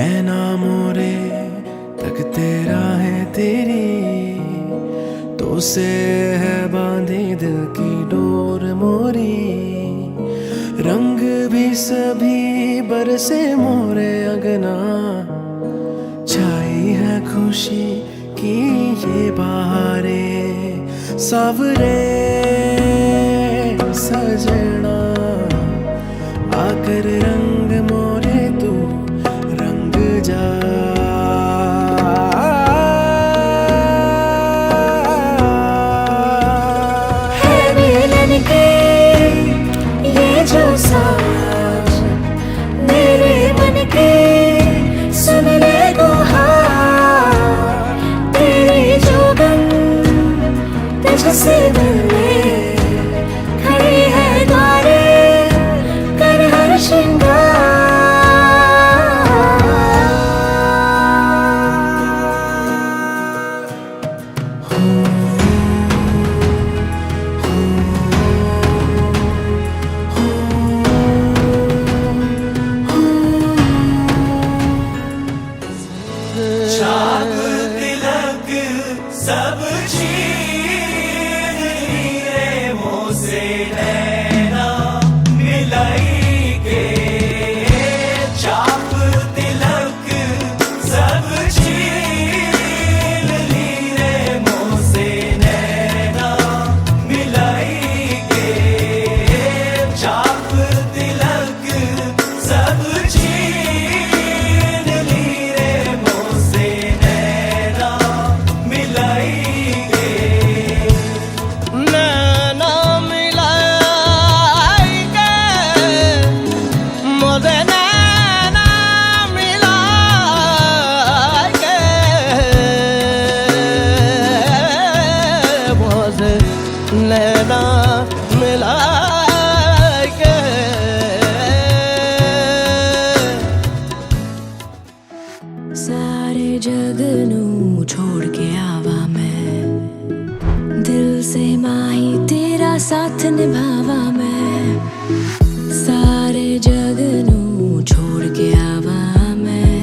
नैना मोरे तकते राहें तेरी, तो से है बांधी दिल की डोर मोरी। रंग भी सभी बरसे मोरे अंगना, छाई है खुशी की ये बहारें। सावरे सजना आकर रंग मोरे तू रंग जा। है मिलन के ये जो साज मेरे मन के, सुन ले गुहार तेरी जोगन तुझसे मिलने खड़ी है द्वारे, कर हर श्रृंगार। चाक तिलक सब छीन लिए मुँह से नैना मिलाई के। चाक तिलक सब छीन लिए मुँह से नैना मिलाई के। चाक तिलक सब छीन लिए मुँह से नैना मिलाई के। नैना मिलाई के मोरे नैना मिलाई के, मोरे नैना मिलाई के। सारे जग नू छोड़ के आवा मैं, दिल से माही तेरा साथ निभावा मैं। सारे जग नू छोड़ के आवा मैं,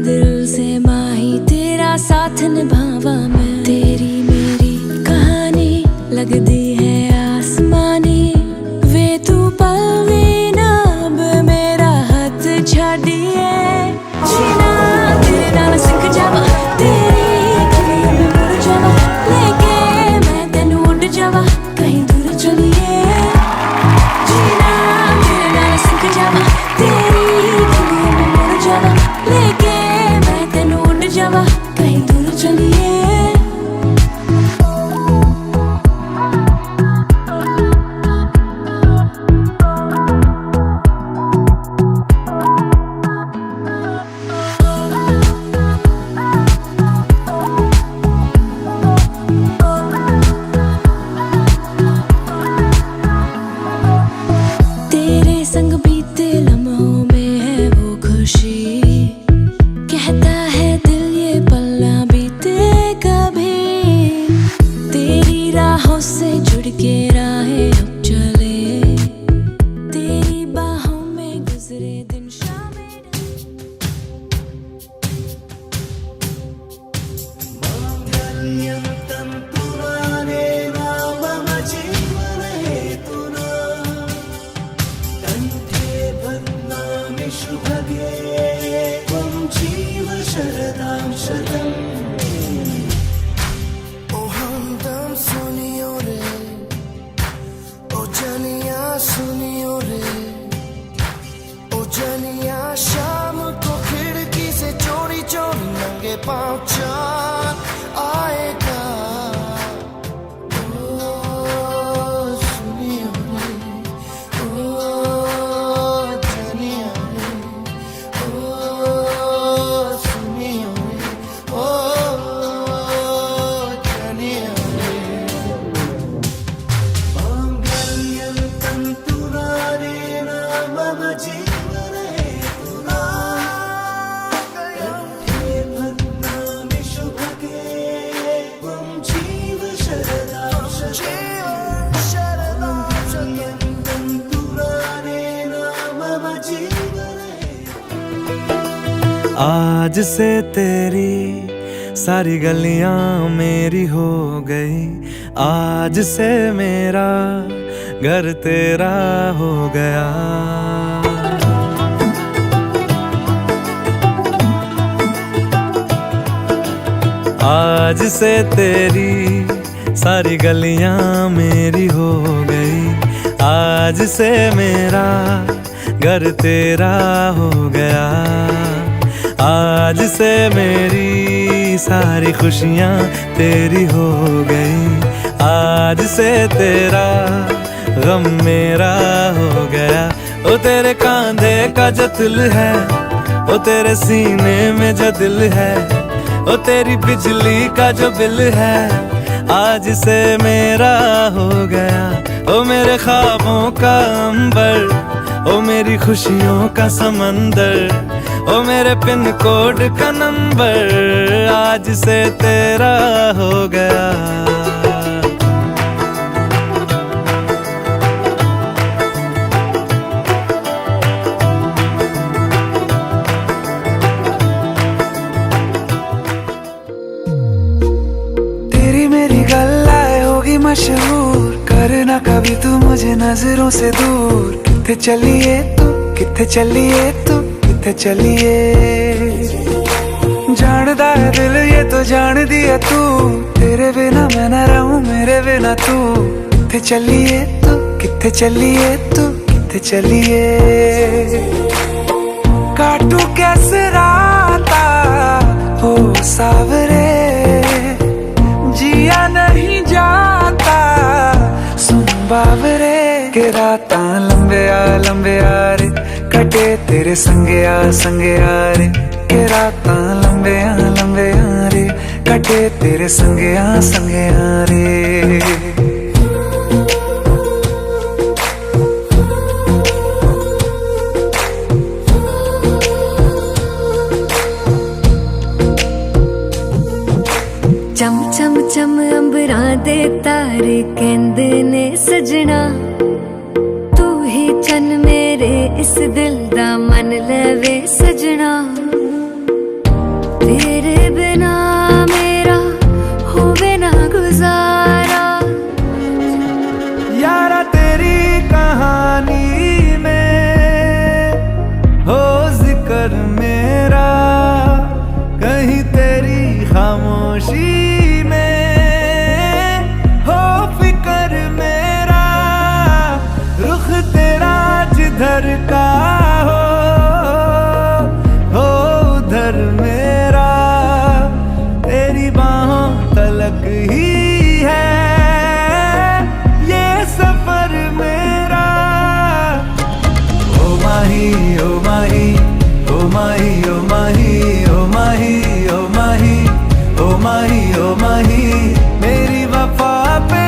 दिल से माही तेरा साथ निभावा मैं। तेरी मेरी कहानी लगदी है आसमानी, वे तू पल भी ना अब मेरा हाथ छाड़िए। जीना तेरे नाल सिख जावा, तेरी गलियों में मुड़ जावा, लेके मैं तेनू उड़ जावा कहीं दूर चलिए। जीना तेरे नाल सिख जावा, तेरी गलियों में मुड़ जावा, लेके मैं तेनू उड़ जावा कहीं दूर चलिए। तेरे संग बीते लम्हों में है वो खुशी, कहता है दिल ये पल ना बीते कभी। तेरी राहों से जुड़ के राहें अब चले, तेरी बाहों में गुजरे दिन शामें। मांगल्यं तन्तुनानेन मम जीवने हेतुना, कण्ठे बध्नामि शुभगे त्वं जीव शरदां शतम्। ओ हमदम सुनियो रे, ओ जनिया सुनियो रे, ओ जनिया शाम को खिड़की से चोरी चोरी नंगे पाँव चाँद आएगा। ओ सुनियो रे, ओ जनिया रे, ओ सुनियो रे, ओ जनिया रे। मांगल्यं तन्तुनानेन मम जीवने हेतुना, कण्ठे बध्नामि शुभगे त्वं जीव शरदां शतम्। मांगल्यं तन्तुनानेन मम जीवने हेतुना। आज से तेरी सारी गलियां मेरी हो गई, आज से मेरा घर तेरा हो गया। आज से तेरी सारी गलियां मेरी हो गई, आज से मेरा घर तेरा हो गया। आज से मेरी सारी खुशियां तेरी हो गई, आज से तेरा गम मेरा हो गया। ओ तेरे कांधे का जो दिल है, ओ तेरे सीने में जो दिल है, ओ तेरी बिजली का जो बिल है, आज से मेरा हो गया। ओ मेरे ख्वाबों का अंबर, ओ मेरी खुशियों का समंदर, ओ मेरे पिन कोड का नंबर, आज से तेरा हो गया। तेरी मेरी गल्लाए होगी मशहूर, करना कभी तू मुझे नजरों से दूर। किथे चलिए तू, किथे चलिए तू, किथे चलिए। जानदा है दिल ये तो जान दिया तू, तेरे बिना मैं न रहूं मेरे बिना तू। किथे चलिए तू, किथे चलिए तू, किथे चलिए। काटू कैसे राता हो सावरे, जिया नहीं जाता सुन बाबरे। के राता लंबे आ रे, कटे तेरे संगे आ रे। के राता लंबे आ रे, कटे तेरे संगे आ रे। चम चम चम अंबरां दे तारे कहंदे ने सजना, तू ही चन मेरे इस दिल दा मन लवे सजना। तेरे बिना मेरा होवे ना गुजारा। यारा तेरी कहानी में हो जिक्र मेरा, कहीं तेरी खामोशी जिधर का हो उधर मेरा, तेरी बाहों तलक ही है ये सफर मेरा। ओ माही ओ माही ओ माही ओ माही ओ माही ओ माही ओ माही ओ माही, मेरी वफा पे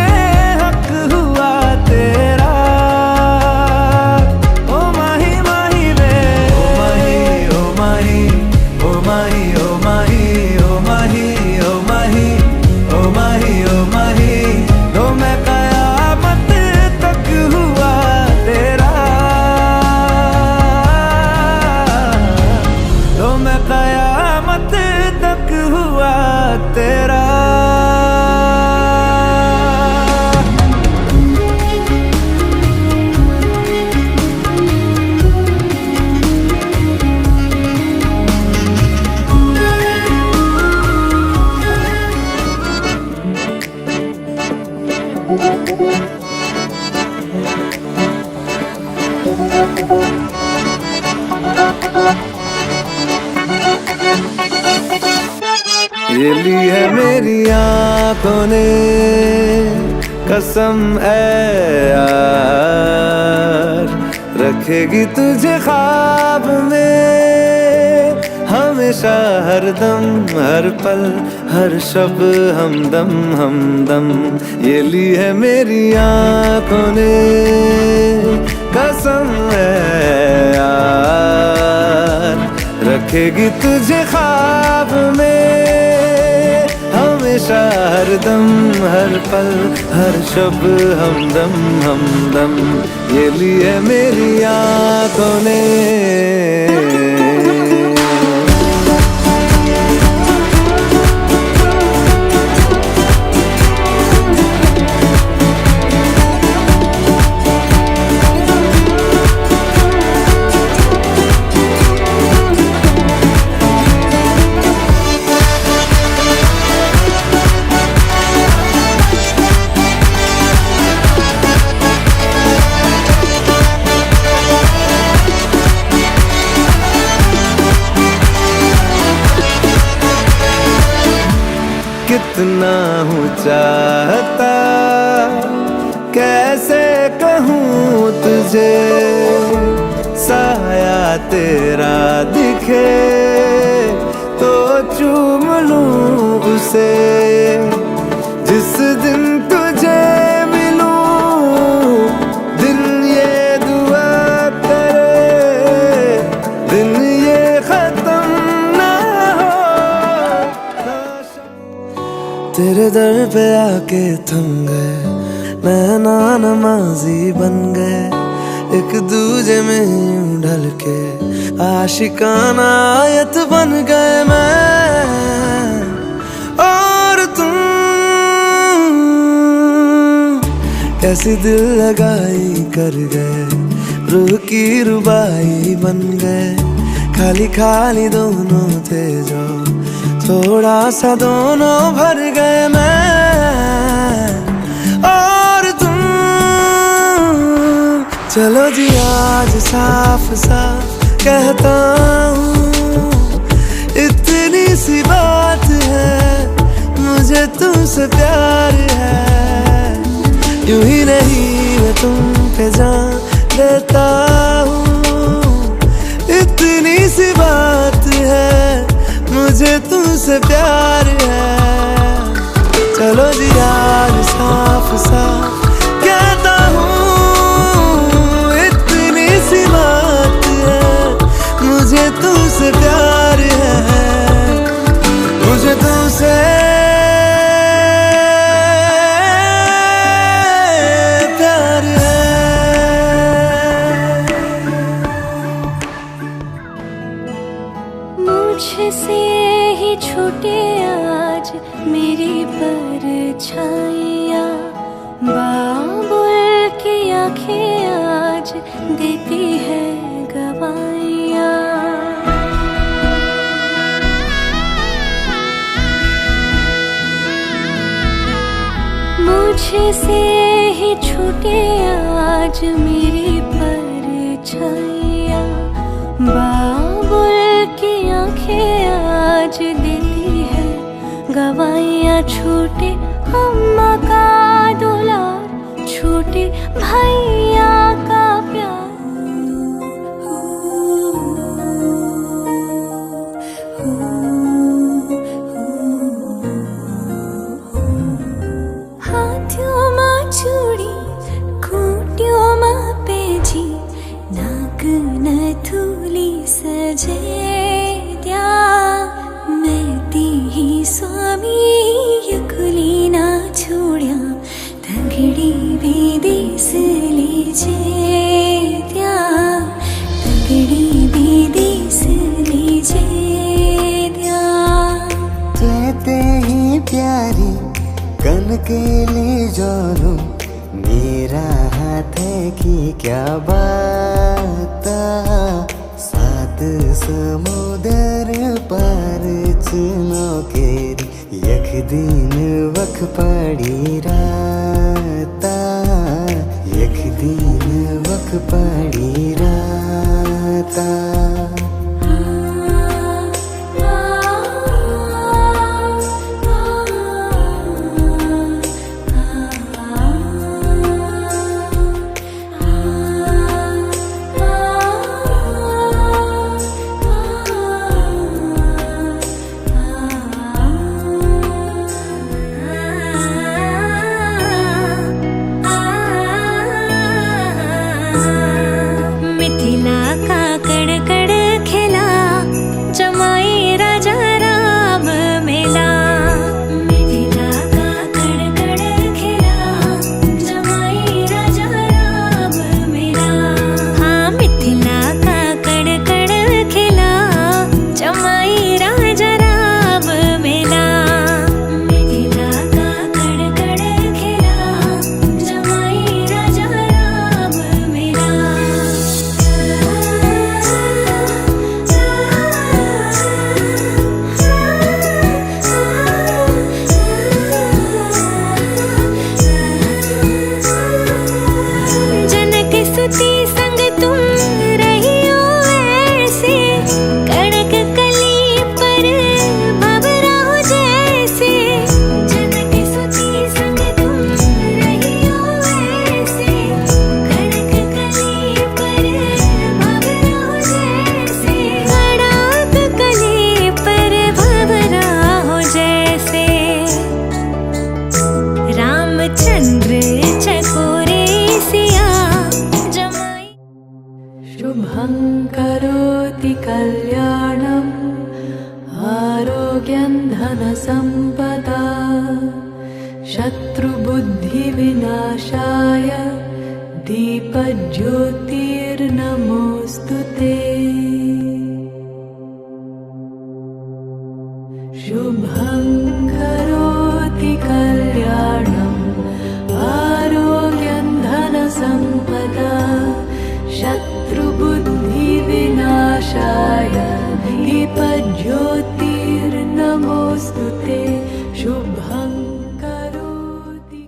हक हुआ तेरा। कयामत तक हुआ तेरा। ये ली है मेरी आंखों ने कसम ऐ यार, रखेगी तुझे ख्वाब में हमेशा हर दम हर पल हर शब हमदम हमदम। ये ली है मेरी आंखों ने कसम है यार, रखेगी तुझे ख्वाब में हमेशा हर दम हर पल हर शब हमदम हमदम। ये लिए मेरी आंखों ने। कितना हूँ चाहता, कैसे कहूँ तुझे, साया तेरा दिखे तो चूम लूं उसे। जिस दिन तुझे मिलूं दिल ये दुआ करे, दिन ये खत्म ना हो। तेरे दर पे आके थम गए, नैना नमाजी बन गए, एक दूजे में यूं ढल के आशिकाना आयत बन गए मैं और तुम। कैसी दिल लगाई कर गए, रूह की रुबाई बन गए, खाली खाली दोनों थे जो थोड़ा सा दोनों भर गए मैं और तुम। चलो जी आज साफ साफ कहता हूँ, इतनी सी बात है, मुझे तुमसे प्यार है। यूं ही नहीं मैं तुम पे जान देता हूँ, इतनी सी बात है, मुझे तुमसे प्यार है। चलो जी आज साफ साफ कहता हूँ, इतनी सी बात है, मुझे तुमसे प्यार है, मुझे तुमसे प्यार है। मुझसे ही छूटे आज मेरी परछाइयाँ, बाबुल की आंखें आज देती है गवाहियाँ। मुझसे ही छूटे आज मेरी परछाइयाँ, बाबुल की आंखें आज देती है गवाहियाँ। छूटे अम्मा का दुलार, छूटे भैया का प्यार, हाथों में चूड़ी खूंटियों में पेजी, नाक नथुली सजे द्या, मैं ती ही स्वामी यकुली ना छोड्या, तगड़ी विदेश ले जे द्या, तगड़ी विदेश ले जे द्या। कहते ही प्यारी कन के ले जानो, मेरा हाथ है कि क्या बात, सात समुद्र पार चुनो केरी, यख दिन वख पड़ी राता, यख दिन वख पड़ी राता। मिथिला का कड़कड़ खेला, जमाई राजा राम मेला। मिथिला का कड़कड़ खेला, जमाई राजा राम मेला। हाँ मिथिला का कड़कड़ खेला, जमाई राजा राम मेला। मिथिला का कड़कड़ खेला, जमाई राजा राम मेला। जनक सुती संग तुम रहियो ऐसे, कड़क कली पर भंवरा हो जैसे। शुभं करोति कल्याणम् आरोग्यं धनसम्पदा शत्रुबुद्धिविनाशाय दीपज्योतिर्नमोऽस्तु ते। शुभं करोति कल्याणम् आरोग्यं धनसम्पदा शत्रुबुद्धिविनाशाय दीपज्योतिर्नमोऽस्तु ते। शुभं करोति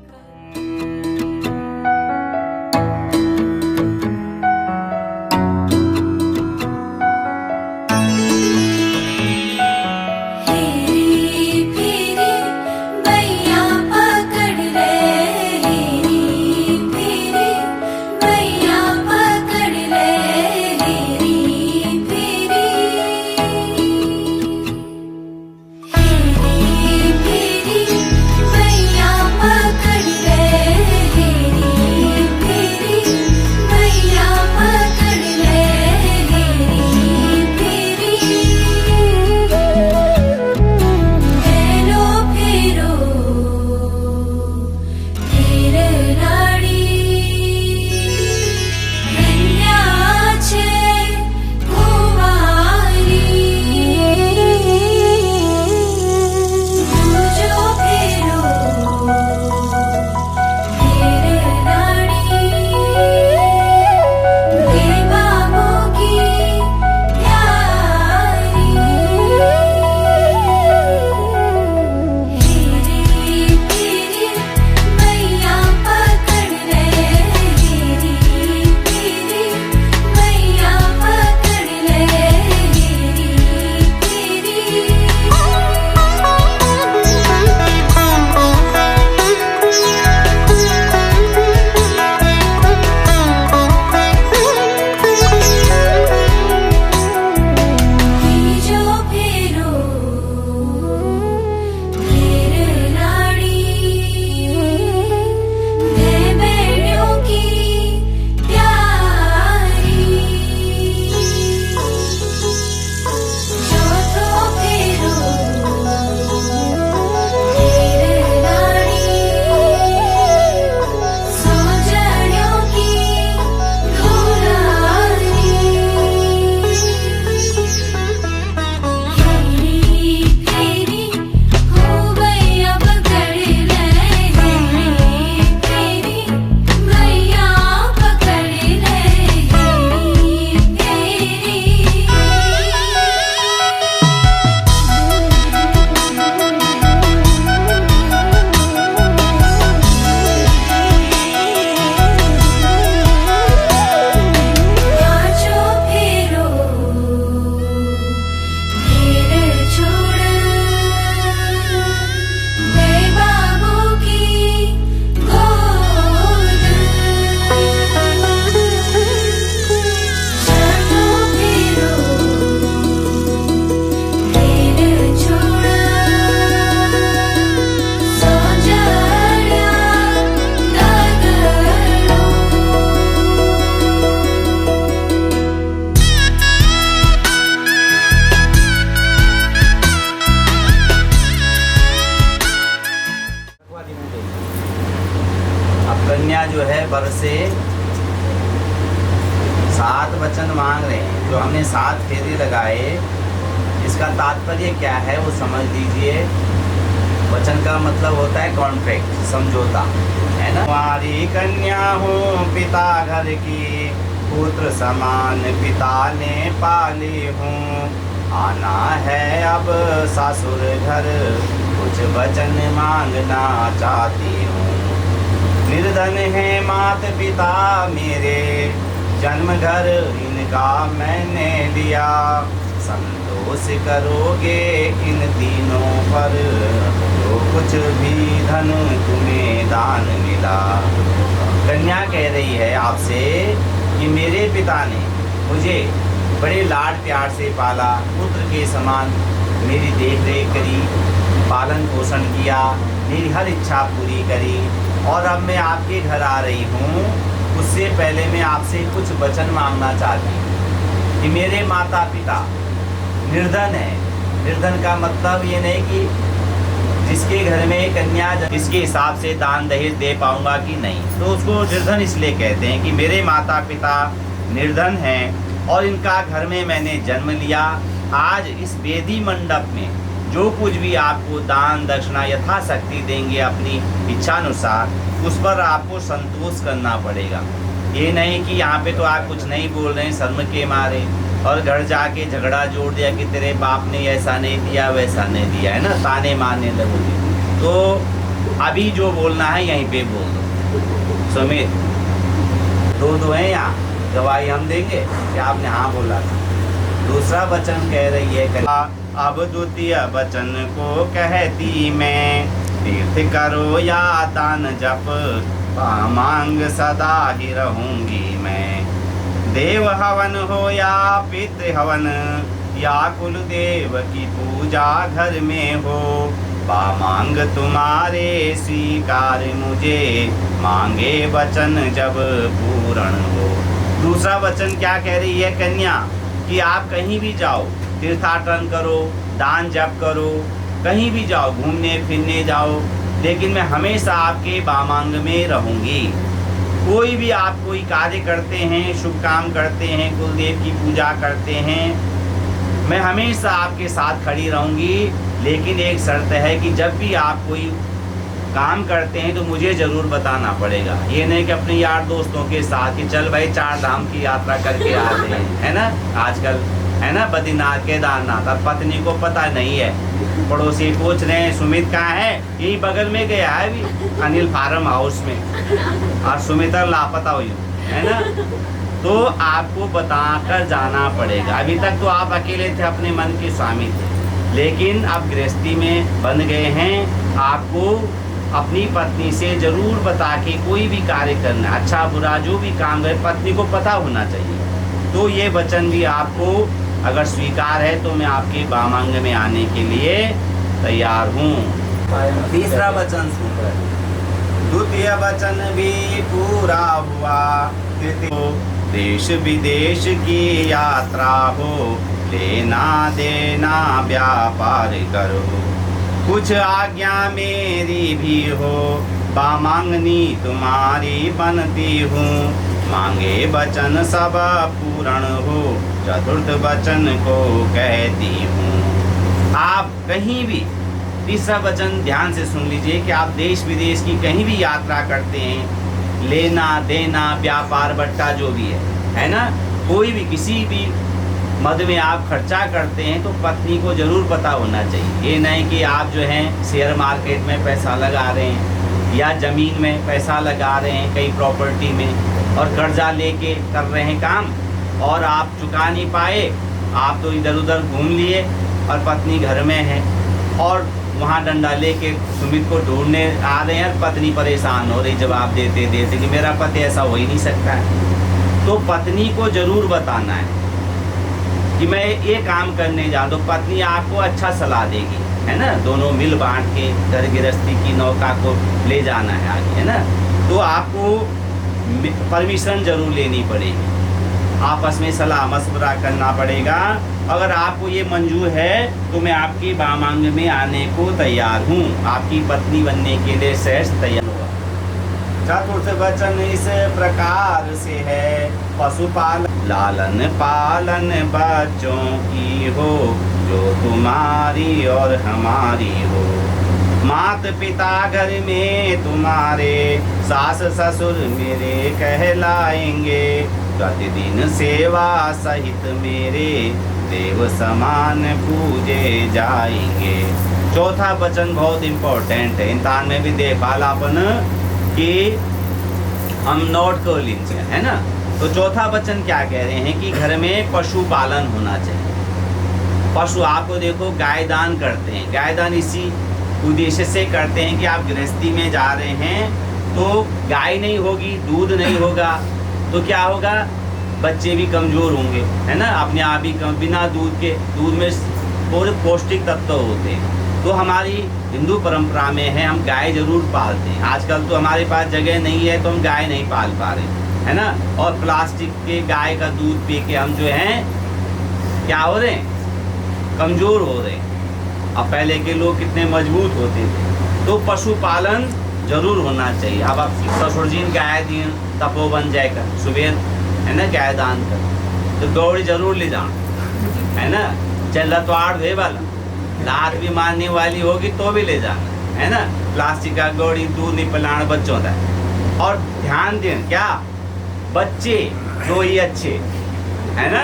कन्या जो है वर से 7 वचन मांग रहे हैं। जो हमने 7 फेरे लगाए, इसका तात्पर्य क्या है वो समझ लीजिए। वचन का मतलब होता है कॉन्ट्रैक्ट, समझौता, है ना। तुम्हारी कन्या हूँ पिता घर की, पुत्र समान पिता ने पाली हूँ। आना है अब सासुर घर, कुछ वचन मांगना चाहती हूँ। निर्धन है मात पिता मेरे, जन्म घर इनका मैंने लिया। संतोष करोगे इन तीनों पर, जो कुछ भी धन तुम्हें दान मिला। कन्या कह रही है आपसे कि मेरे पिता ने मुझे बड़े लाड प्यार से पाला, पुत्र के समान मेरी देख रेख करी, पालन पोषण किया, मेरी हर इच्छा पूरी करी। और अब मैं आपके घर आ रही हूँ, उससे पहले मैं आपसे कुछ वचन मांगना चाहती हूँ कि मेरे माता पिता निर्धन है। निर्धन का मतलब ये नहीं कि जिसके घर में कन्या इसके हिसाब से दान दहेज दे पाऊंगा कि नहीं, तो उसको निर्धन इसलिए कहते हैं कि मेरे माता पिता निर्धन हैं और इनका घर में मैंने जन्म लिया। आज इस वेदी मंडप में जो कुछ भी आपको दान दक्षिणा यथाशक्ति देंगे अपनी इच्छानुसार, उस पर आपको संतोष करना पड़ेगा। ये नहीं कि यहाँ पे तो आप कुछ नहीं बोल रहे हैं शर्म के मारे और घर जाके झगड़ा जोड़ दिया कि तेरे बाप ने ऐसा नहीं दिया वैसा नहीं दिया, है ना, ताने मारने लगोगे। तो अभी जो बोलना है यहीं पे बोल दो। सुमित, दो हैं यहाँ, गवाही हम देंगे कि आपने हाँ बोला था। दूसरा वचन कह रही है, अब द्वितीय वचन को कहती मैं, तीर्थ करो या दान जप, मांग सदा ही रहूंगी मैं। देव हवन हो या पितृ हवन, या कुल देव की पूजा घर में हो, मांग तुम्हारे स्वीकार मुझे, मांगे वचन जब पूर्ण हो। दूसरा वचन क्या कह रही है कन्या कि आप कहीं भी जाओ, तीर्थाटन करो, दान जप करो, कहीं भी जाओ, घूमने फिरने जाओ, लेकिन मैं हमेशा आपके वामांग में रहूंगी। कोई भी आप कोई कार्य करते हैं, शुभ काम करते हैं, कुलदेव की पूजा करते हैं, मैं हमेशा आपके साथ खड़ी रहूंगी। लेकिन एक शर्त है कि जब भी आप कोई काम करते हैं तो मुझे ज़रूर बताना पड़ेगा। ये नहीं कि अपने यार दोस्तों के साथ कि चल भाई 4 धाम की यात्रा करके आते हैं, है ना, आजकल है ना, बद्रीनाथ केदारनाथ, और पत्नी को पता नहीं है। पड़ोसी पूछ रहे हैं सुमित कहाँ है, यही बगल में गया है अभी अनिल फार्म हाउस में, और सुमित लापता हुई, है ना। तो आपको बताकर जाना पड़ेगा। अभी तक तो आप अकेले थे, अपने मन के स्वामी थे, लेकिन अब गृहस्थी में बन गए हैं। आपको अपनी पत्नी से जरूर बता के कोई भी कार्य करना, अच्छा बुरा जो भी काम है पत्नी को पता होना चाहिए। तो ये वचन भी आपको अगर स्वीकार है तो मैं आपके वामांग में आने के लिए तैयार हूँ। तीसरा वचन सुन, द्वितीय वचन भी पूरा हुआ, देश विदेश की यात्रा हो, लेना देना व्यापार करो, कुछ आज्ञा मेरी भी हो, वामांगनी तुम्हारी बनती हूँ, मांगे वचन सब पूर्ण हो, चतुर्थ वचन को कहती हूँ। आप कहीं भी, तीसरा वचन ध्यान से सुन लीजिए कि आप देश विदेश की कहीं भी यात्रा करते हैं, लेना देना व्यापार बट्टा जो भी है ना, कोई भी किसी भी मद में आप खर्चा करते हैं तो पत्नी को ज़रूर पता होना चाहिए। ये नहीं कि आप जो हैं शेयर मार्केट में पैसा लगा रहे हैं या ज़मीन में पैसा लगा रहे हैं कई प्रॉपर्टी में और कर्जा लेके कर रहे हैं काम और आप चुका नहीं पाए, आप तो इधर उधर घूम लिए और पत्नी घर में है और वहाँ डंडा लेके सुमित को ढूंढने आ रहे हैं और पत्नी परेशान हो रही जवाब देते देते कि मेरा पति ऐसा हो ही नहीं सकता है। तो पत्नी को ज़रूर बताना है कि मैं ये काम करने जा, तो पत्नी आपको अच्छा सलाह देगी, है ना। दोनों मिल बांट के घर गृहस्थी की नौका को ले जाना है आगे, है ना। तो आपको परमिशन जरूर लेनी पड़ेगी, आपस में सलाह मशवरा करना पड़ेगा। अगर आपको ये मंजूर है तो मैं आपकी वामांग में आने को तैयार हूँ, आपकी पत्नी बनने के लिए श्रेष्ठ तैयार हुआ। चतुर्थ वचन इस प्रकार से है, पशुपालन लालन पालन बच्चों की हो, जो तुम्हारी और हमारी हो, मात पिता घर में तुम्हारे, सास ससुर मेरे कहलाएंगे, प्रतिदिन सेवा सहित मेरे, देव समान पूजे जाएंगे। चौथा वचन बहुत इम्पोर्टेंट है, इंसान में भी देखालापन कि हम नॉट को लिंच है ना। तो चौथा वचन क्या कह रहे हैं कि घर में पशुपालन होना चाहिए। पशु आपको देखो गाय दान करते हैं, गाय दान इसी उद्देश्य से करते हैं कि आप गृहस्थी में जा रहे हैं तो गाय नहीं होगी, दूध नहीं होगा तो क्या होगा, बच्चे भी कमज़ोर होंगे, है ना। अपने आप ही बिना दूध के, दूध में पूरे पौष्टिक तत्व होते हैं। तो हमारी हिंदू परंपरा में है हम गाय जरूर पालते हैं। आजकल तो हमारे पास जगह नहीं है तो हम गाय नहीं पाल पा रहे, है ना। और प्लास्टिक के गाय का दूध पी के हम जो हैं क्या हो रहे हैं, कमज़ोर हो रहे हैं। अब पहले के लोग कितने मजबूत होते थे। तो पशुपालन जरूर होना चाहिए। अब आप ससुर जी गाय दी तपोवन जाकर सुबह है ना गाय दान कर, तो गौड़ी जरूर ले जाना है ना। चाहे लतवाड़ भे वाला लात भी मारने वाली होगी तो भी ले जाना है ना। प्लास्टिक का गौड़ी दूध नहीं पिलाना बच्चों का। और ध्यान दें क्या बच्चे जो ही अच्छे है ना।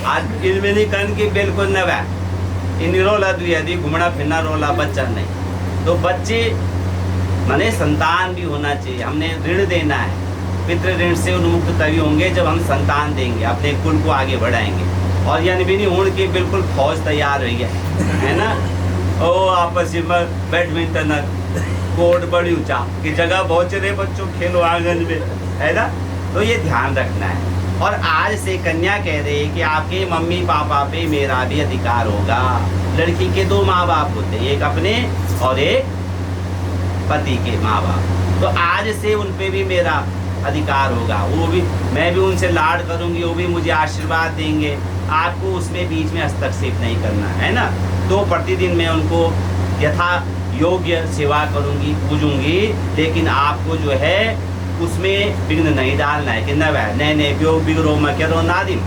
आज इनमें नहीं कन की बिल्कुल न वह इन रोला यदि घूमना फिरना रोला बच्चा नहीं। तो बच्चे माने संतान भी होना चाहिए। हमने ऋण देना है, पितृ ऋण से उन्मुक्त तभी होंगे जब हम संतान देंगे, अपने कुल को आगे बढ़ाएंगे। और यानी भी नहीं होने की बिल्कुल फौज तैयार हो गया है ना। ओ आपस में बैडमिंटन कोर्ट बड़ी ऊंचा की जगह बहुत रहे बच्चों खेलो आंगन में है ना। तो ये ध्यान रखना है। और आज से कन्या कह रही है कि आपके मम्मी पापा पे मेरा भी अधिकार होगा। लड़की के दो माँ बाप होते हैं, एक अपने और एक पति के माँ बाप। तो आज से उन पे भी मेरा अधिकार होगा। वो भी मैं भी उनसे लाड करूंगी, वो भी मुझे आशीर्वाद देंगे। आपको उसमें बीच में हस्तक्षेप नहीं करना है ना। तो प्रतिदिन मैं उनको यथा योग्य सेवा करूंगी, पूजूंगी, लेकिन आपको जो है उसमें विघ्न नहीं डालना है कि न वह नए बिगड़ो मैं कह रहा हूँ नादिम।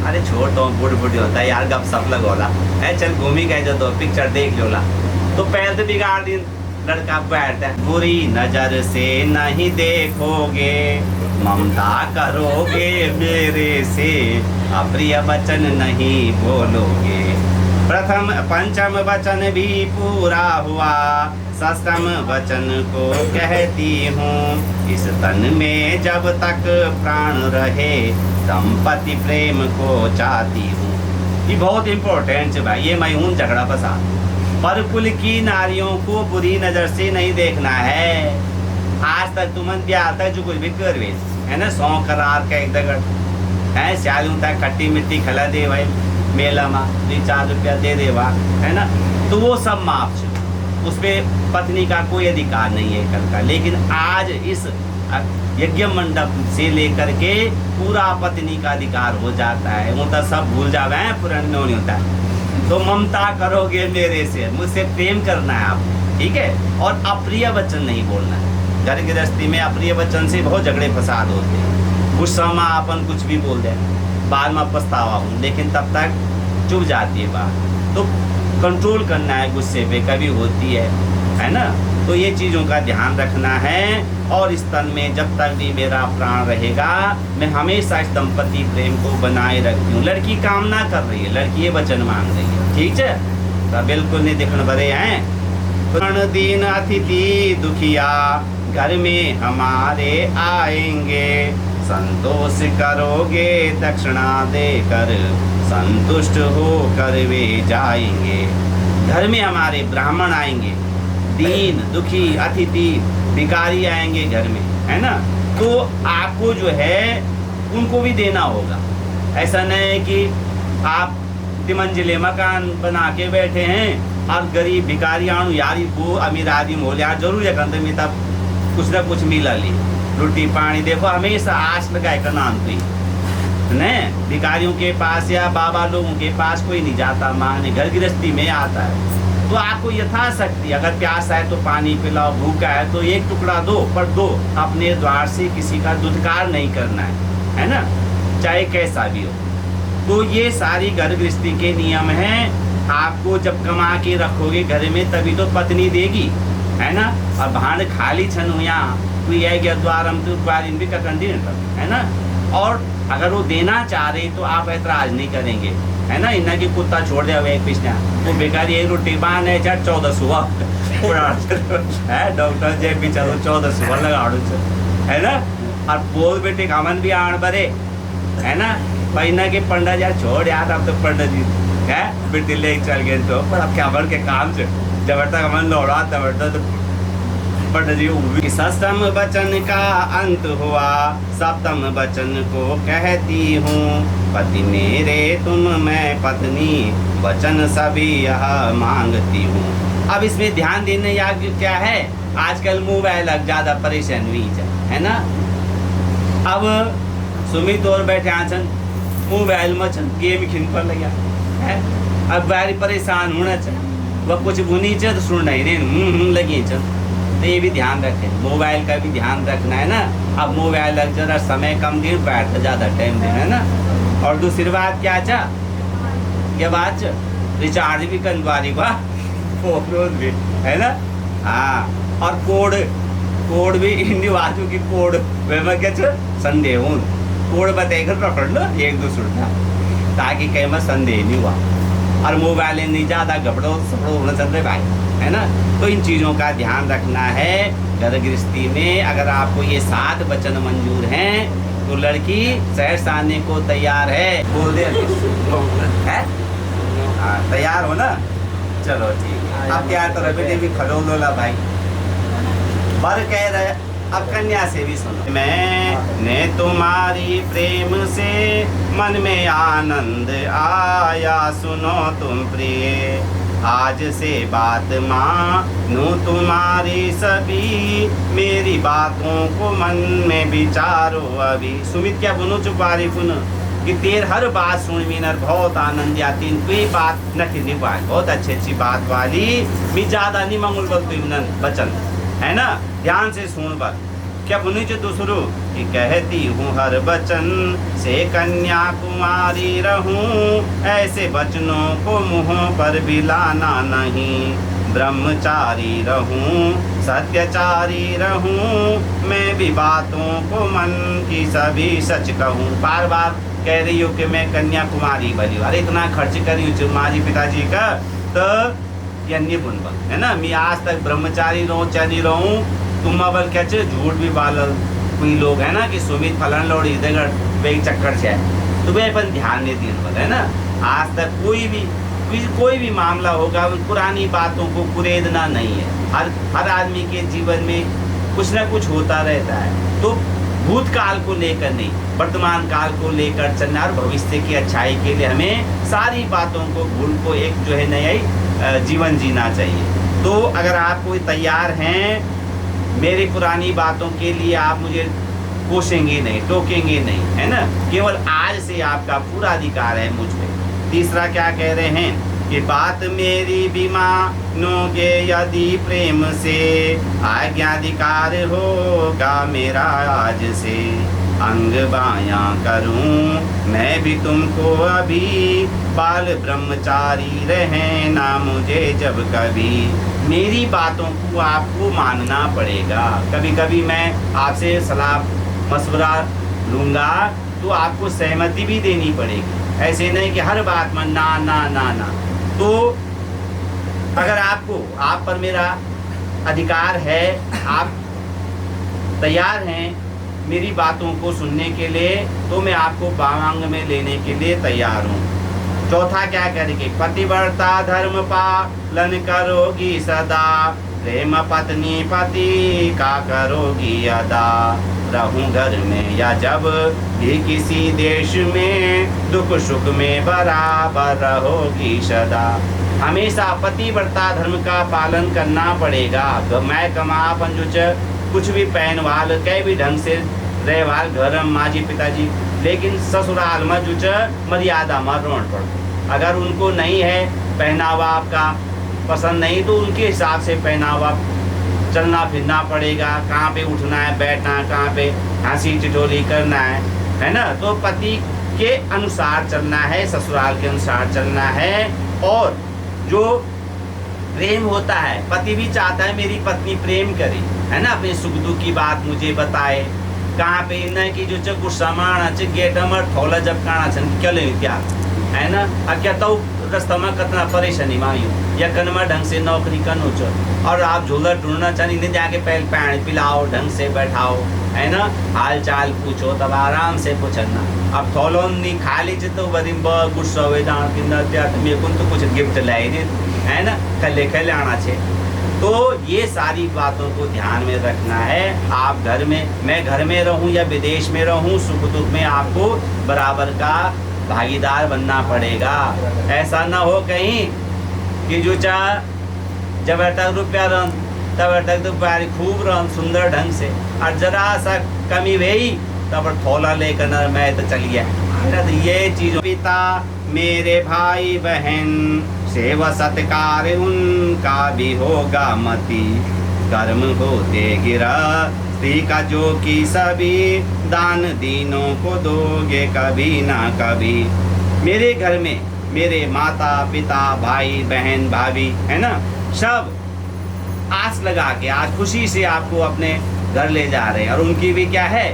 अरे छोड़ दो बुढ़ होता है यार, गप सप लगोला है, चल घूमी गए जो दो पिक्चर देख लोला। तो पैर तो बिगाड़ दिन लड़का बैठता है। बुरी नजर से नहीं देखोगे, ममता करोगे मेरे से, अप्रिय वचन नहीं बोलोगे। प्रथम पंचम वचन भी पूरा हुआ, षष्ठम वचन को कहती हूँ, इस तन में जब तक प्राण रहे दंपति प्रेम को चाहती हूँ। ये बहुत इम्पोर्टेंट है भाई। ये मैं हूँ झगड़ा फसा। पर कुल की नारियों को बुरी नजर से नहीं देखना है। आज तक तुमन ब्याह तक जो कुछ भी कर है ना, 100 करार का एक दगड़ है, स्यालू तक खट्टी मिट्टी खिला दे भाई मेला में 2-4 रुपया दे देवा है ना। तो वो सब माफ है, उस पर पत्नी का कोई अधिकार नहीं है कल का। लेकिन आज इस यज्ञ मंडप से लेकर के पूरा पत्नी का अधिकार हो जाता है। वो तो सब भूल जावे हैं, पुराना नहीं होता है। तो ममता करोगे मेरे से, मुझसे प्रेम करना है आप, ठीक है। और अप्रिय वचन नहीं बोलना है। घर गृहस्थी में अप्रिय वचन से बहुत झगड़े फसाद होते हैं। गुस्सा में अपन कुछ भी बोल दे, बाद में पछतावा हूँ, लेकिन तब तक चुप जाती है बात। तो कंट्रोल करना है गुस्से पे, कभी होती है ना। तो ये चीज़ों का ध्यान रखना है। और इस तन में जब तक भी मेरा प्राण रहेगा, मैं हमेशा इस दंपति प्रेम को बनाए रखती हूँ। लड़की कामना कर रही है, लड़की ये वचन मांग रही है, ठीक है। तो बिल्कुल नहीं दिखने भरे हैं। दिन अतिथि दुखिया घर में हमारे आएंगे, संतोष करोगे दक्षिणा देकर, संतुष्ट होकर वे जाएंगे। घर में हमारे ब्राह्मण आएंगे, दीन दुखी अतिथि भिखारी आएंगे घर में, है ना। तो आपको जो है उनको भी देना होगा। ऐसा नहीं है कि आप तिमंजिले मकान बना के बैठे हैं और गरीब भिखारी आणु यारी वो अमीर आदमी हो लिया जरूर है कंधे में, तब कुछ ना कुछ मिला ली रोटी पानी। देखो हमेशा आस लगाए का नाम कोई नहीं, भिखारियों के पास या बाबा लोगों के पास कोई नहीं जाता, मांगने घर गृहस्थी में आता है। तो आपको यथाशक्ति अगर प्यास है तो पानी पिलाओ, भूखा है तो एक टुकड़ा दो, पर दो। अपने द्वार से किसी का दुत्कार नहीं करना है ना, चाहे कैसा भी हो। तो ये सारी घर गृहस्थी के नियम हैं। आपको जब कमा के रखोगे घर में तभी तो पत्नी देगी, है ना। और भांड खाली छन हुआ कोई है कि द्वार हम तो द्वार भी ककंदी है ना। और अगर वो देना चाह रहे तो आप ऐतराज नहीं करेंगे, है ना। इन्ना की कुत्ता छोड़ दिया हुआ एक पिछड़ा वो बेकारी एक रोटी बान है 14 सुबह है डॉक्टर जे भी चलो 14 सुबह लगा है ना। और बोल बेटे कामन भी आण बरे है ना। पहिना के पंडा जा छोड़ यार, अब तो पंडित जी है बेटी ले चल गए तो, पर अब क्या बढ़ के काम से जब तक हमन लौड़ा तब तक पंडित जी। सप्तम वचन का अंत हुआ, सप्तम वचन को कहती हूँ, पति मेरे तुम मैं पत्नी, वचन सभी यह मांगती हूँ। अब इसमें ध्यान देने याद क्या है, आजकल मोबाइल ज्यादा परेशान हुई है ना। अब सुमित और बैठे आचन मोबाइल में चन गेम खिन पर लगा है। अब बारी परेशान होना चन वह कुछ बुनी च तो सुनना ही नहीं लगी चन। तो ये भी ध्यान रखें, मोबाइल का भी ध्यान रखना है ना। अब मोबाइल लग जरा समय कम दिन बैठ कर ज़्यादा टाइम देना है ना। और दूसरी बात क्या चा ये बात रिचार्ज भी करवारी बा फोन भी है ना। हाँ और कोड भी हिंदी बातों की कोड वे मैं क्या संदेह हूँ कोड बताकर पकड़ लो एक दूसरे का ताकि कहीं में संदेह नहीं हुआ। और मोबाइल नहीं ज़्यादा गपड़ो सपड़ो होना चल रहे भाई है ना। तो इन चीज़ों का ध्यान रखना है घर गृहस्थी में। अगर आपको ये 7 वचन मंजूर हैं तो लड़की शहर से आने को तैयार है। बोल दे है तैयार हो ना। चलो ठीक है अब क्या तो बेटे भी खड़ो लोला भाई बर कह रहे। अब कन्या से भी सुनो। मैंने तुम्हारी प्रेम से मन में आनंद आया सुनो तुम प्रिय आज से बात मानूं तुम्हारी सभी मेरी बातों को मन में विचारो अभी। सुमित क्या बुनो चुपारी पुन कि तेर हर बात सुन मीनर बहुत आनंद आती कोई बात न खिलनी पाए बहुत अच्छी बात वाली मी ज्यादा नहीं मंगुल बल बचन है ना। ध्यान से सुन बल क्या बुनी जो दूसरो कि कहती हूँ हर बचन से कन्या कुमारी रहूं ऐसे बचनों को मुँहों पर भी लाना नहीं। ब्रह्मचारी रहूं सत्यचारी रहूं मैं भी बातों को मन की सभी सच कहूँ। बार बार कह रही हो कि मैं कन्याकुमारी बनी अरे इतना खर्च करी हूँ मारी पिताजी का तो अन्य बुनबल है ना। मैं आज तक ब्रह्मचारी रहूँ चाहे रहूँ तुम बल क्या झूठ भी बालल कोई लोग है ना कि सुमित फलन लोड़ इधर बेग चक्कर से तो वे अपन ध्यान नहीं दिए बल है ना। आज तक कोई भी मामला होगा उन पुरानी बातों को कुरेदना नहीं है। हर आदमी के जीवन में कुछ ना कुछ होता रहता है तो भूतकाल को लेकर नहीं वर्तमान काल को लेकर चलना और भविष्य की अच्छाई के लिए हमें सारी बातों को भूल को एक जो है नया जीवन जीना चाहिए। तो अगर आप कोई तैयार हैं मेरी पुरानी बातों के लिए आप मुझे कोसेंगे नहीं टोकेंगे नहीं है ना। केवल आज से आपका पूरा अधिकार है मुझ पे। तीसरा क्या कह रहे हैं कि बात मेरी भी मानोगे यदि प्रेम से आज्ञाधिकार होगा मेरा आज से अंग बायां करूं मैं भी तुमको अभी बाल ब्रह्मचारी रहना मुझे जब कभी। मेरी बातों को आपको मानना पड़ेगा। कभी कभी मैं आपसे सलाह मशवरा लूँगा तो आपको सहमति भी देनी पड़ेगी। ऐसे नहीं कि हर बात में ना ना ना ना। तो अगर आप पर मेरा अधिकार है आप तैयार हैं मेरी बातों को सुनने के लिए तो मैं आपको बावांग में लेने के लिए तैयार हूँ। चौथा क्या करेगी पतिव्रता धर्म पालन करोगी सदा प्रेम पत्नी पति का करोगी अदा रहूं घर में या जब भी किसी देश में दुख सुख में बराबर रहोगी सदा। हमेशा पतिव्रता धर्म का पालन करना पड़ेगा। मैं कमा पंजुच कुछ भी पहन वाल कई भी ढंग से रहे वाल घर माँ पिताजी लेकिन ससुराल में जो मर्यादा में रोण पड़ो। अगर उनको नहीं है पहनावा आपका पसंद नहीं तो उनके हिसाब से पहनावा चलना फिरना पड़ेगा। कहाँ पे उठना है बैठना है कहाँ पे हंसी टिटोली करना है ना। तो पति के अनुसार चलना है ससुराल के अनुसार चलना है। और जो प्रेम होता है पति भी चाहता है मेरी पत्नी प्रेम करे है ना अपने सुख दुख की बात मुझे बताए। कहाँ पे न कि जो गुस्सा मारना गेट में थोला जब काना चले क्या है ना। अब क्या तो रास्ता में कितना परेशानी मांगी या कनमा ढंग से नौकरी करनो चो और आप झूला ढूंढना चाहिए नहीं जाके पहले पैण पिलाओ ढंग से बैठाओ है ना हाल चाल पूछो तब आराम से पूछना। अब थोलो नहीं खा लीजिए तो बड़ी गुस्सा हुए जान कि मेरे को तो कुछ गिफ्ट लाई दे है ना खेले आना चाहिए। तो ये सारी बातों को ध्यान में रखना है। आप घर में मैं घर में रहूं या विदेश में रहूं सुख दुख में आपको बराबर का भागीदार बनना पड़ेगा। ऐसा ना हो कहीं कि जो चाह जब तक रुपया रन तब तक तो प्यारी खूब रन सुंदर ढंग से और जरा सा कमी भई तब थोला लेकर न मैं तो चल गया। तो ये चीज पिता मेरे भाई बहन सेवा सत्कार उनका भी होगा मति, कर्म होते गिरा स्त्री का जो कि सभी दान दीनों को दोगे कभी ना कभी। मेरे घर में मेरे माता पिता भाई बहन भाभी है ना, सब आस लगा के आज खुशी से आपको अपने घर ले जा रहे हैं। और उनकी भी क्या है,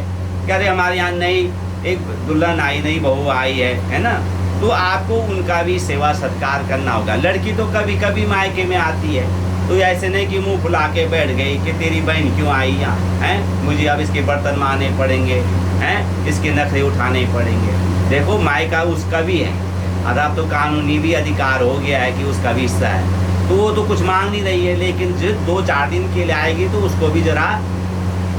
कह रहे हमारे यहाँ नई एक दुल्हन आई, नई बहू आई है ना, तो आपको उनका भी सेवा सत्कार करना होगा। लड़की तो कभी कभी मायके में आती है, तो ऐसे नहीं कि मुंह फुला के बैठ गई कि तेरी बहन क्यों आई यहाँ हैं, मुझे अब इसके बर्तन मारने पड़ेंगे हैं, इसके नखरे उठाने पड़ेंगे। देखो मायका उसका भी है, और अब तो कानूनी भी अधिकार हो गया है कि उसका भी हिस्सा है, तो वो तो कुछ मांग नहीं रही है, लेकिन जो 2-4 दिन के लिए आएगी तो उसको भी जरा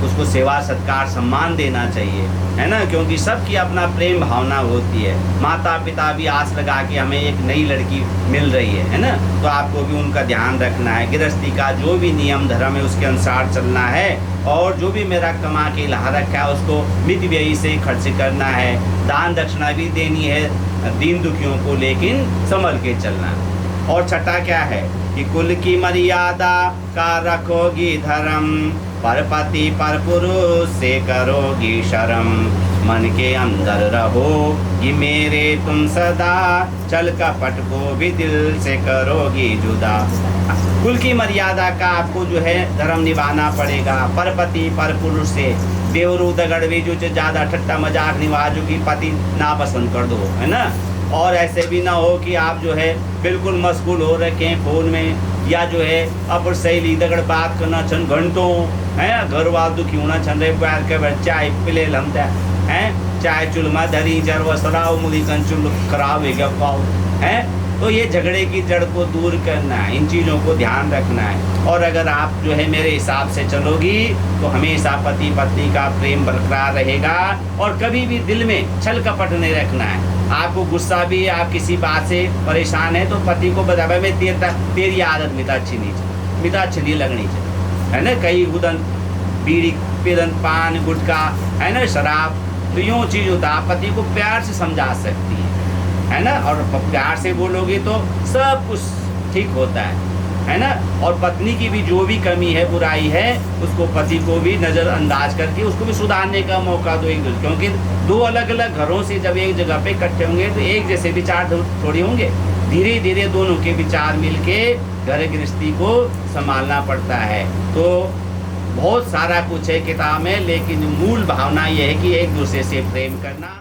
उसको सेवा सत्कार सम्मान देना चाहिए, है ना, क्योंकि सबकी अपना प्रेम भावना होती है। माता पिता भी आस लगा के हमें एक नई लड़की मिल रही है ना, तो आपको भी उनका ध्यान रखना है। गृहस्थी का जो भी नियम धर्म है उसके अनुसार चलना है, और जो भी मेरा कमा के ला रखा है उसको मित व्ययी से खर्च करना है। दान दक्षिणा भी देनी है दीन दुखियों को, लेकिन संभल के चलना है। और छठा क्या है कि कुल की मर्यादा का रखोगी धर्म, पर पति पर पुरुष से करोगी शर्म, मन के अंदर रहोगी मेरे तुम सदा, चल कपट को भी दिल से करोगी जुदा। कुल की मर्यादा का आपको जो है धर्म निभाना पड़ेगा। पर पति पर पुरुष से देवरू दगड़ भी जो ज़्यादा ठट्टा मजाक निवाजू की पति ना पसंद कर दो, है ना। और ऐसे भी ना हो कि आप जो है बिल्कुल मशगूल हो रखे हैं फ़ोन में, या जो है अपर सहेली दगड़ बात करना छन घंटों, है घर वाल दुखी होना छन रहे पैर के बैठ चाय पिले लमता है, चाय चुलमा धरी जरवा सराव मुदी कन चुल खराब है क्या पाओ है। तो ये झगड़े की जड़ को दूर करना है, इन चीज़ों को ध्यान रखना है। और अगर आप जो है मेरे हिसाब से चलोगी तो हमेशा पति पत्नी का प्रेम बरकरार रहेगा, और कभी भी दिल में छल कपट नहीं रखना है। आपको गुस्सा भी है, आप किसी बात से परेशान है तो पति को बतावे में तेरी आदत मिता अच्छी नहीं, मिता अच्छी नहीं लगनी चाहिए, है ना। कई उदन बीड़ी पीदन पान गुटखा है ना, शराब, तो यूँ चीज़ होता है। आप पति को प्यार से समझा सकती है ना, और प्यार से बोलोगे तो सब कुछ ठीक होता है ना। और पत्नी की भी जो भी कमी है बुराई है उसको पति को भी नज़रअंदाज करके उसको भी सुधारने का मौका दो एक दूसरे, क्योंकि दो अलग अलग घरों से जब एक जगह पे इकट्ठे होंगे तो एक जैसे विचार थोड़ी होंगे। धीरे धीरे दोनों के विचार मिलके घर गृहस्थी को संभालना पड़ता है। तो बहुत सारा कुछ है किताब में, लेकिन मूल भावना यह है कि एक दूसरे से प्रेम करना।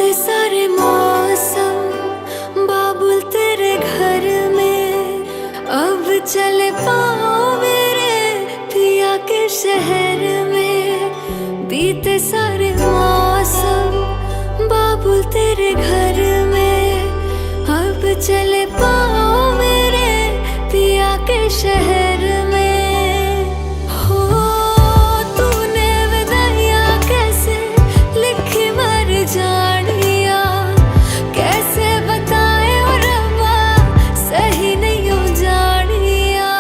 बीते सारे मौसम बाबुल तेरे घर में, अब चले पाओ मेरे पिया के शहर में। बीते सारे मौसम बाबुल तेरे घर में, अब चले पाओ मेरे पिया के शहर में। हो तूने विदाइयाँ कैसे लिखी मर जानिया, कैसे बताए ओ रब्बा सही नहीं हो जानिया।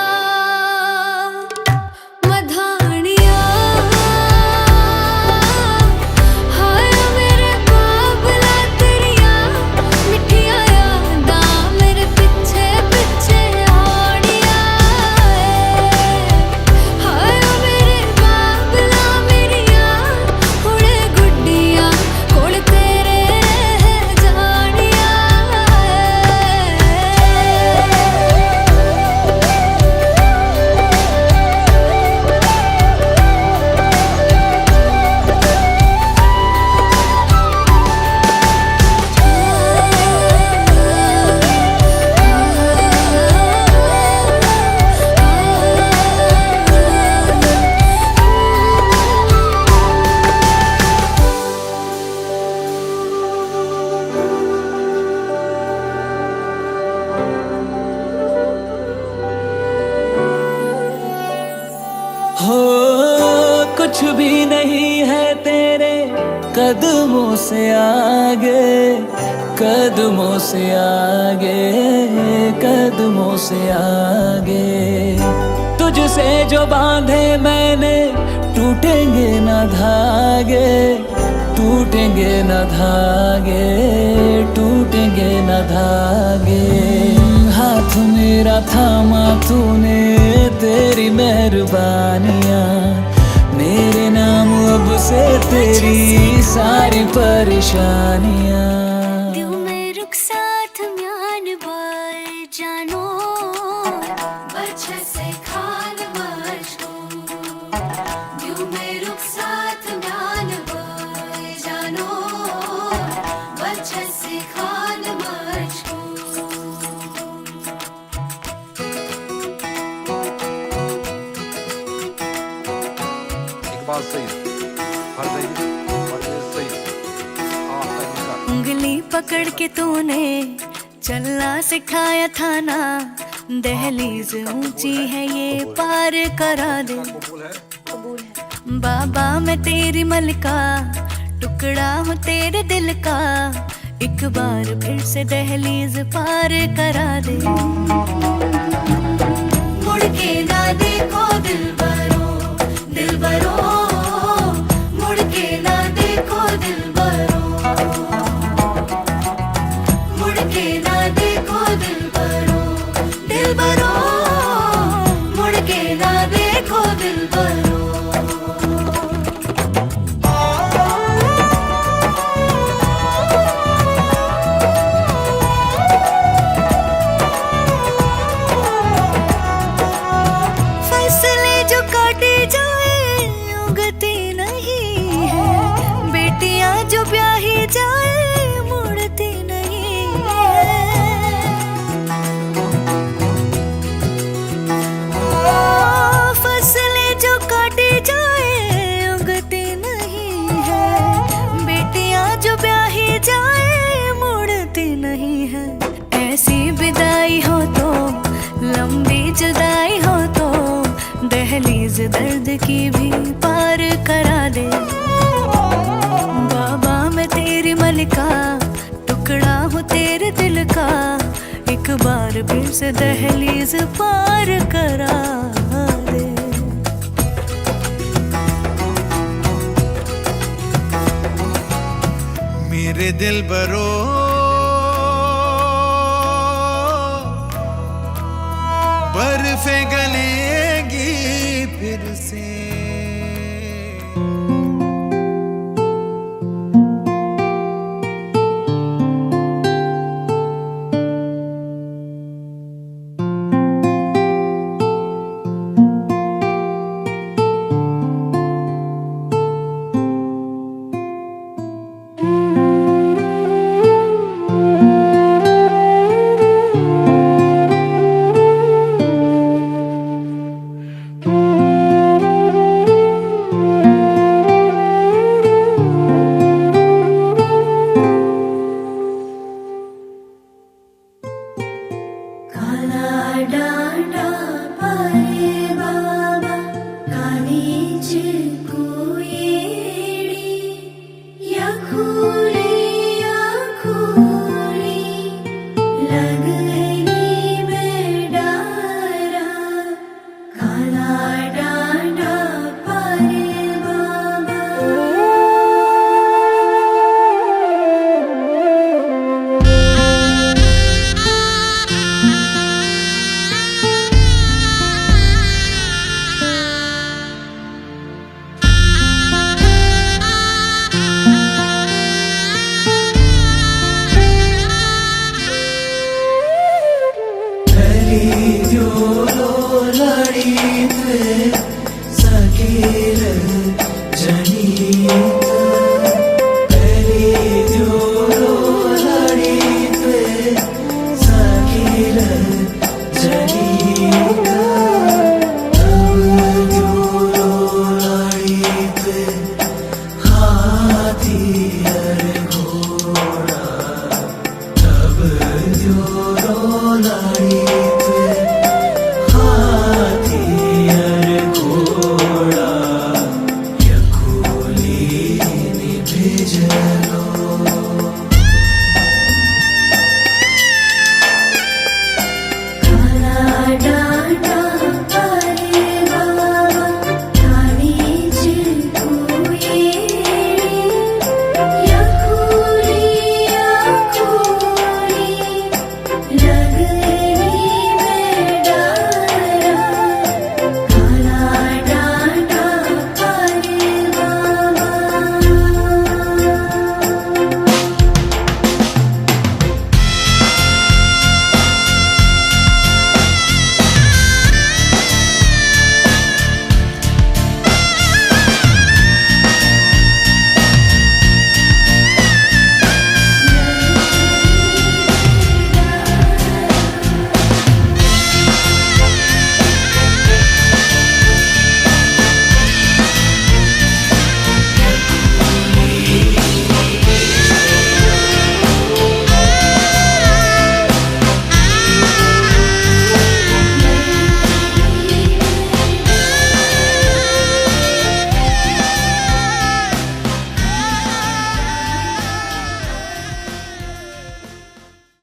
मधानिया हाय मेरे बाबला तेरिया मिठिया यादा मेरे पीछे पीछे आनिया। हाय मेरे बाबला मेरिया हुणे गुड्डिया कोल तेरे रह जानिया। हो कुछ भी नहीं है तेरे कदमों से आगे, कदमों से आगे, कदमों से आगे। तुझसे जो बांधे मैंने टूटेंगे न धागे, टूटेंगे न धागे, टूटेंगे न धागे। हाथ मेरा थामा तूने तेरी मेहरबानियाँ, मेरे नाम अब से तेरी सारी परेशानियाँ। दिल में रुख साथ म्यान बाय जानो बच्चे से खान मशको। दिल में रुख साथ म्यान बाय जानो बच्चे से Khan Mushkoh. İkbal Sayın, Fardayı, Fardayı Sayın, Ahmet Nikar. उंगली पकड़ के तूने चलना सिखाया था ना, दहलीज ऊंची है ये पार करा दे। बाबा मैं तेरी मलिका, टुकड़ा हूँ तेरे दिल का, एक बार फिर से दहलीज पार करा दे। मुड़ के ना देखो दिलबरो, दिलबरो मुड़ के ना देखो दिलबरो, मुड़ के ना देखो दिलबरो, दिलबरो मुड़ के ना देखो दिलबरो। फसले जो काटे जाए उगती नहीं है, बेटियां जो ब्याही जाए मुड़ती नहीं है। फसले जो काटे जाए उगती नहीं है, बेटियां जो ब्याही जाए मुड़ती नहीं है। ऐसी विदाई हो तो लंबी जुदाई हो तो दहलीज दर्द की भी पार करा दे। बाबा मैं तेरी मलिका, टुकड़ा हूँ तेरे दिल का, एक बार फिर से दहलीज पार करा दे। मेरे दिल बरो बर्फे गलेगी फिर से।